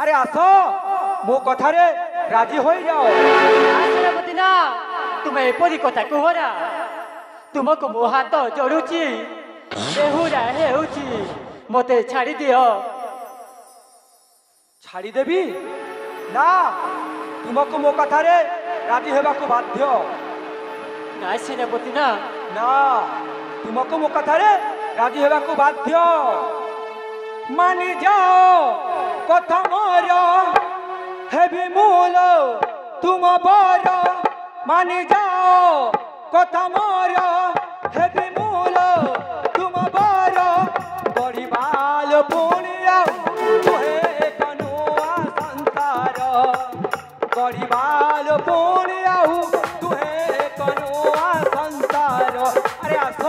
আরে আসো মো কথারে রাজি হয়ে যাও। সেনাপতি না তুমি এপরি কথা কুহ না। ତୁମକୁ ମୋ ହାତ ଯୋଡ଼ୁଛି ବେହୁରା ହେଉଛି ମୋତେ ଛାଡ଼ି ଦିଅ। ଛାଡ଼ିଦେବି ନା ତୁମକୁ ମୋ କଥାରେ ରାଜି ହେବାକୁ ବାଧ୍ୟ। ନା ସେନାପତି ନା ନା ତୁମକୁ ମୋ କଥାରେ ରାଜି ହେବାକୁ ବାଧ୍ୟ। ମାନି ଯାଅ କଥା ମୋର ହେବି ମୂଳ ତୁମ ବର। ମାନି ଯାଅ কথা ମୋର ହେବି ମୂଳ ତୁମ ବର। ଗରିବାଲ ପୁଣି ଆଉ ତୁହେ ଏକ ନୂଆ ସଂସାର। ଗରିବାଲ ପୁଣି ଆଉ ତୁହେ ଏକ ନୂଆ ସଂସାର। ଆରେ ଆସ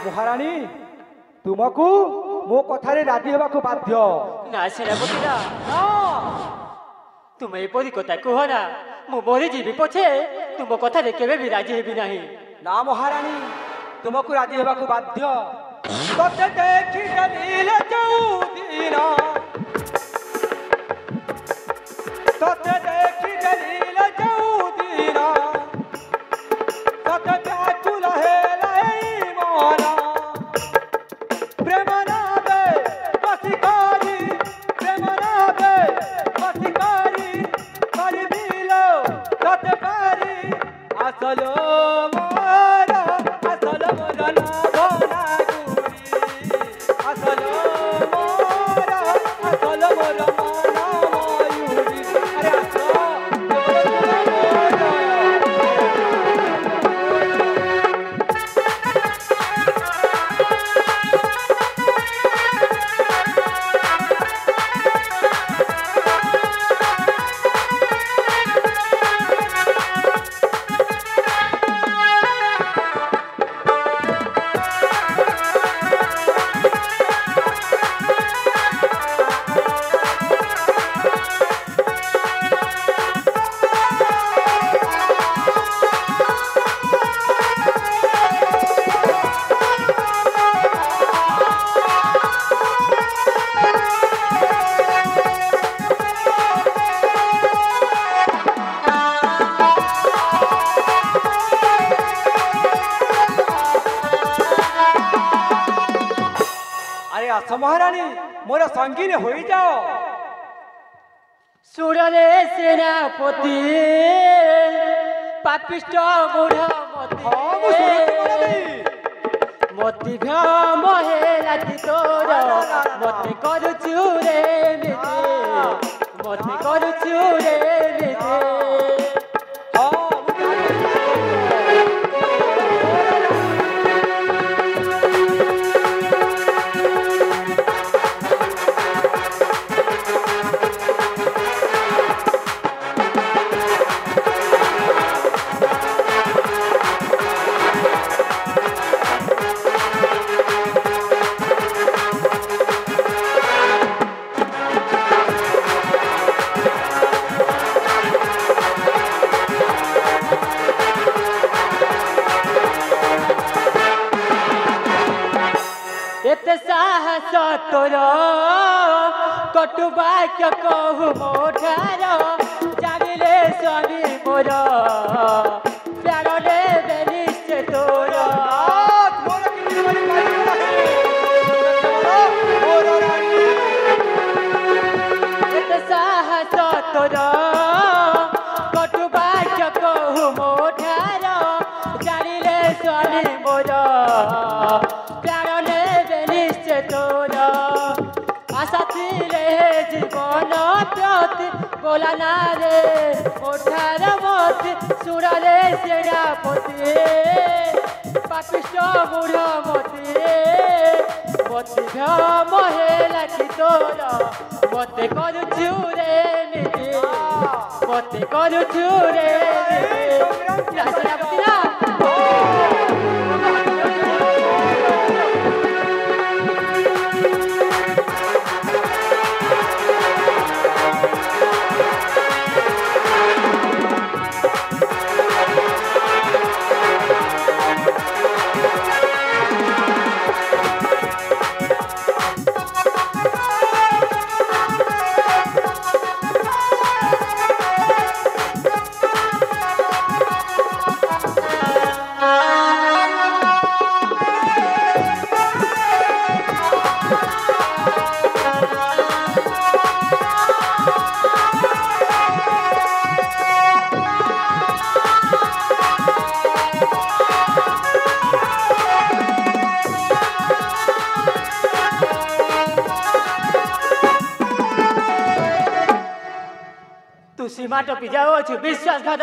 মহারানী তুমকু মো কথারে রাজি হেবাকু বাধ্য। না সেনাপতি না ତୁମେ ଏପରି କଥା କୁହ ନା। ମୁଁ ମରିଯିବି ପଛେ ତୁମ କଥାରେ କେବେ ବି ରାଜି ହେବି ନାହିଁ। না মহারানী তুমকু রাজি হেবাকু বাধ্য। তোতে দেখি দেখিলে চৌদিন তোতে দেখি দেখিলে চৌদিন তোতে ব্যাকুল হেলে মন। প্রেম নাবে বসিকারি প্রেম নাবে বসিকারি করিবিল তোতে পারি আসল মোর আসল মোর না গুরি আসল মোর আসল মোর মন ময়ূরী। আরে আসো মহারানী মোর সঙ্গিনী হয়ে যাও। সুররে সেনাপতি পাপিষ্ট মূঢ় মতি ভ্রম হেলাতি তোর মতে করুছু রে মিঠে মতে করুছু রে মিঠে। एते साहस तोर कटु वाक्य कहु मोठार जानिले स्वामी मोर प्यार देवे निश्चय तोर। एते साहस तोर कटु वाक्य कहु मोठार जानिले स्वामी मोर জীবন প্রতি बोला ना रे मोठार मती सुना रे सेनापति पापिष्ट मूढ़ मती मते भ्रम हेला कि तोर मते करुछु रे निधि मते करुछु रे निधि सेनापति ना तू सीमा टपी जाओ विश्वासघात